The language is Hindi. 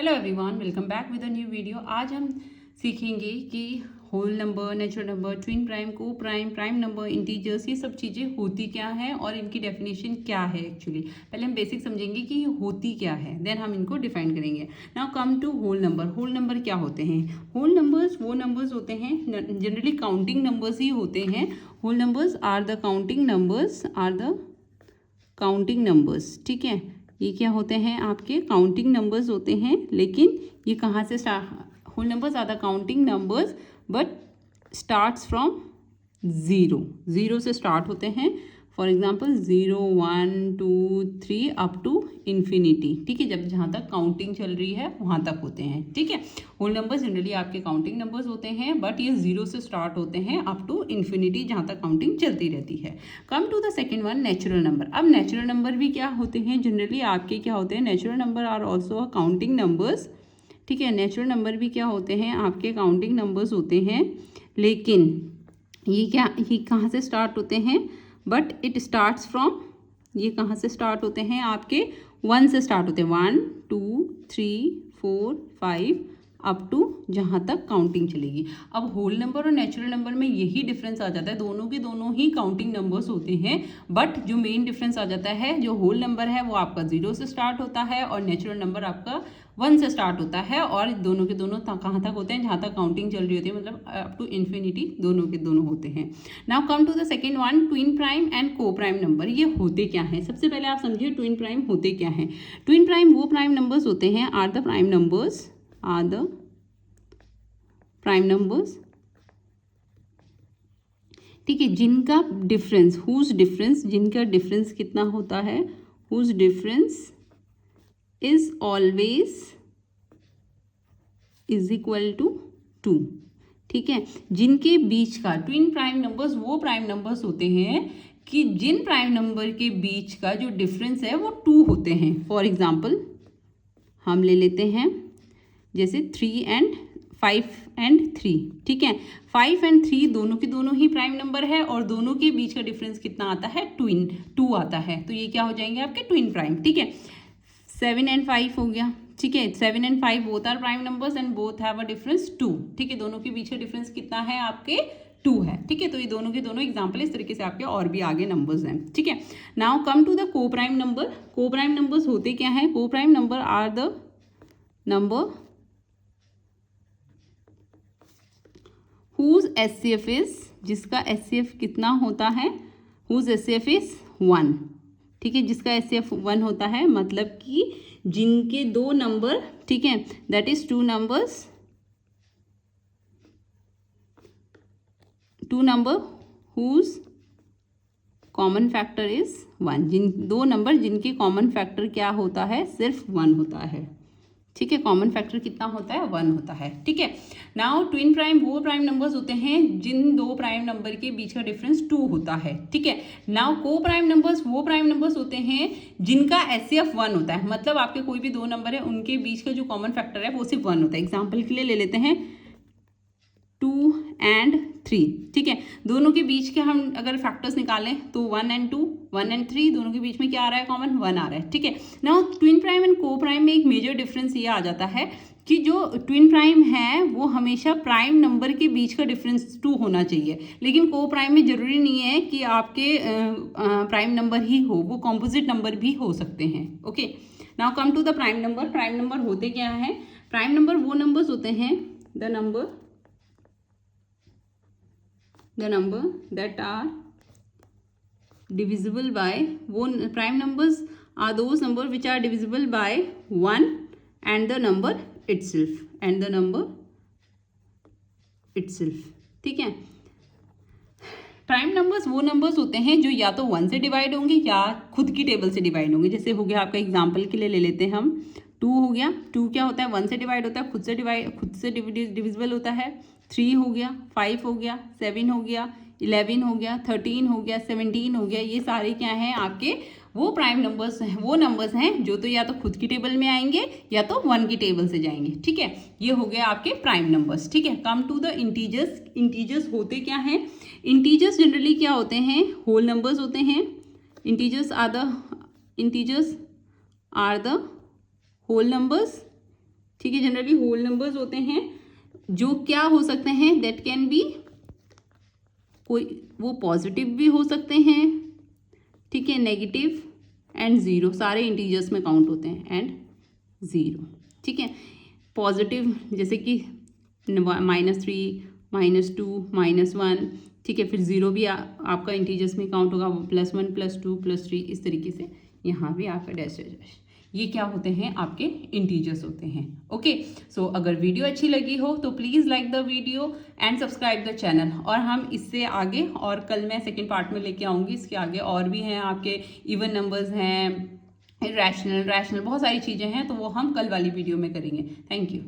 Hello everyone, welcome back with a new video. आज हम सीखेंगे कि whole number, natural number, twin prime, coprime, prime number, integers, ये सब चीज़ें होती क्या हैं और इनकी डेफिनेशन क्या है। एक्चुअली पहले हम बेसिक समझेंगे कि ये होती क्या है, देन हम इनको डिफाइन करेंगे। Now come to whole number. Whole number क्या होते हैं? होल नंबर्स वो नंबर्स होते हैं, जनरली काउंटिंग नंबर्स ही होते हैं। Whole numbers are the counting numbers, are the counting numbers. ठीक है, ये क्या होते हैं? आपके काउंटिंग नंबर्स होते हैं। लेकिन ये कहाँ से start? Whole numbers are the counting numbers but starts from zero. Zero से स्टार्ट होते हैं। For example 0, 1, 2, 3 up to infinity. ठीक है, जब जहाँ तक काउंटिंग चल रही है वहाँ तक होते हैं। ठीक है, होल नंबर्स जनरली आपके काउंटिंग नंबर्स होते हैं, बट ये 0 से स्टार्ट होते हैं अप टू इन्फिनिटी, जहाँ तक काउंटिंग चलती रहती है। Come to the second one, natural number. अब नेचुरल नंबर भी क्या होते हैं? जनरली आपके क्या होते हैं? Natural number are also counting numbers. ठीक है, नेचुरल नंबर भी क्या होते हैं? आपके काउंटिंग नंबर्स होते हैं। लेकिन ये कहाँ से स्टार्ट होते हैं? बट इट स्टार्ट्स फ्रॉम, ये कहाँ से स्टार्ट होते हैं? आपके 1 से स्टार्ट होते हैं। 1, 2, 3, 4, 5 अप टू जहाँ तक काउंटिंग चलेगी। अब होल नंबर और नेचुरल नंबर में यही डिफरेंस आ जाता है, दोनों के दोनों ही काउंटिंग नंबर्स होते हैं। बट जो मेन डिफरेंस आ जाता है, जो होल नंबर है वो आपका 0 से स्टार्ट होता है और नेचुरल नंबर आपका 1 से स्टार्ट होता है। और दोनों के दोनों कहाँ तक होते हैं? जहाँ तक काउंटिंग चल रही होती है, मतलब अप टू इन्फिनिटी दोनों के दोनों होते हैं। Now come to the second one, twin prime and co prime number. ये होते क्या हैं? सबसे पहले आप समझिए ट्विन प्राइम होते क्या हैं। ट्विन प्राइम वो प्राइम नंबर्स होते हैं, are the prime numbers, are the prime numbers. ठीक है, जिनका डिफरेंस, हुज डिफरेंस, जिनका डिफरेंस कितना होता है? Whose difference is always is equal to 2। ठीक है, जिनके बीच का ट्विन प्राइम नंबर्स वो प्राइम नंबर्स होते हैं कि जिन प्राइम नंबर के बीच का जो डिफरेंस है वो 2 होते हैं। फॉर एग्जाम्पल हम ले लेते हैं जैसे 3 एंड 5 एंड 3। ठीक है, 5 एंड 3 दोनों के दोनों ही प्राइम नंबर है और दोनों के बीच का डिफरेंस कितना आता है? 2 आता है। तो ये क्या हो जाएंगे? आपके ट्विन प्राइम। ठीक है, 7 एंड 5 हो गया। ठीक है, 7 and 5 both are prime numbers and both have a difference 2। ठीक है, दोनों के बीच का डिफरेंस कितना है? आपके 2 है। ठीक है, तो ये दोनों के दोनों एग्जाम्पल इस तरीके से आपके और भी आगे नंबर्स हैं। ठीक है, now come to the co prime number. Co prime numbers होते क्या हैं? Co prime number are the number whose HCF is, जिसका HCF कितना होता है? whose HCF is 1। ठीक है, जिसका HCF 1 होता है, मतलब कि जिनके दो नंबर, ठीक है, that is two number whose common factor is 1। जिन दो नंबर जिनके कॉमन फैक्टर क्या होता है? सिर्फ 1 होता है। ठीक है, कॉमन फैक्टर कितना होता है? 1 होता है। ठीक है, नाउ ट्विन प्राइम वो प्राइम नंबर्स होते हैं जिन दो प्राइम नंबर के बीच का डिफरेंस 2 होता है। ठीक है, नाउ को प्राइम नंबर्स वो प्राइम नंबर्स होते हैं जिनका HCF 1 होता है, मतलब आपके कोई भी दो नंबर है उनके बीच का जो कॉमन फैक्टर है वो सिर्फ 1 होता है। एग्जाम्पल के लिए ले लेते हैं 2 एंड 3। ठीक है, दोनों के बीच के हम अगर फैक्टर्स निकालें तो 1 एंड 2, 1 एंड 3, दोनों के बीच में क्या आ रहा है? कॉमन 1 आ रहा है। ठीक है, now twin prime and co prime में एक मेजर डिफरेंस ये आ जाता है कि जो ट्विन प्राइम है वो हमेशा प्राइम नंबर के बीच का डिफरेंस 2 होना चाहिए। लेकिन को प्राइम में जरूरी नहीं है कि आपके प्राइम नंबर ही हो, वो कॉम्पोजिट नंबर भी हो सकते हैं। Okay, now come to the prime number. Prime number होते क्या है? प्राइम नंबर वो नंबर्स होते हैं, the number that are divisible by, वो prime numbers are those number which are divisible by 1 and the number itself। ठीक है, प्राइम नंबर्स वो नंबर्स होते हैं जो या तो 1 से डिवाइड होंगे या खुद की टेबल से डिवाइड होंगे। जैसे हो गया आपका एग्जाम्पल के लिए ले लेते हैं हम 2 हो गया। 2 क्या होता है? 1 से डिवाइड होता है, खुद से डिविजिबल होता है। 3 हो गया, 5 हो गया, 7 हो गया, 11 हो गया, 13 हो गया, 17 हो गया। ये सारे क्या हैं? आपके वो प्राइम नंबर्स हैं, वो नंबर्स हैं जो तो या तो खुद की टेबल में आएंगे या तो 1 की टेबल से जाएंगे। ठीक है, ये हो गया आपके प्राइम नंबर्स। ठीक है, come to the integers. Integers होते क्या हैं? इंटीजर्स जनरली क्या होते हैं? होल नंबर्स होते हैं। Integers are the whole numbers ठीक है। जनरली होल नंबर्स होते हैं जो क्या हो सकते हैं, दैट कैन बी, कोई वो पॉजिटिव भी हो सकते हैं, ठीक है, नेगेटिव एंड ज़ीरो, सारे इंटीजर्स में काउंट होते हैं, एंड ज़ीरो, ठीक है। पॉजिटिव जैसे कि -3, -2, -1, ठीक है। फिर ज़ीरो भी आपका इंटीजर्स में काउंट होगा, +1, +2, +3, इस तरीके से यहाँ भी आपका डैश डैश, ये क्या होते हैं, आपके इंटीजर्स होते हैं। ओके, सो अगर वीडियो अच्छी लगी हो तो please like the video and subscribe the channel. और हम इससे आगे, और कल मैं सेकेंड पार्ट में लेके आऊँगी, इसके आगे और भी हैं आपके इवन नंबर्स हैं, रैशनल बहुत सारी चीज़ें हैं, तो वो हम कल वाली वीडियो में करेंगे। Thank you.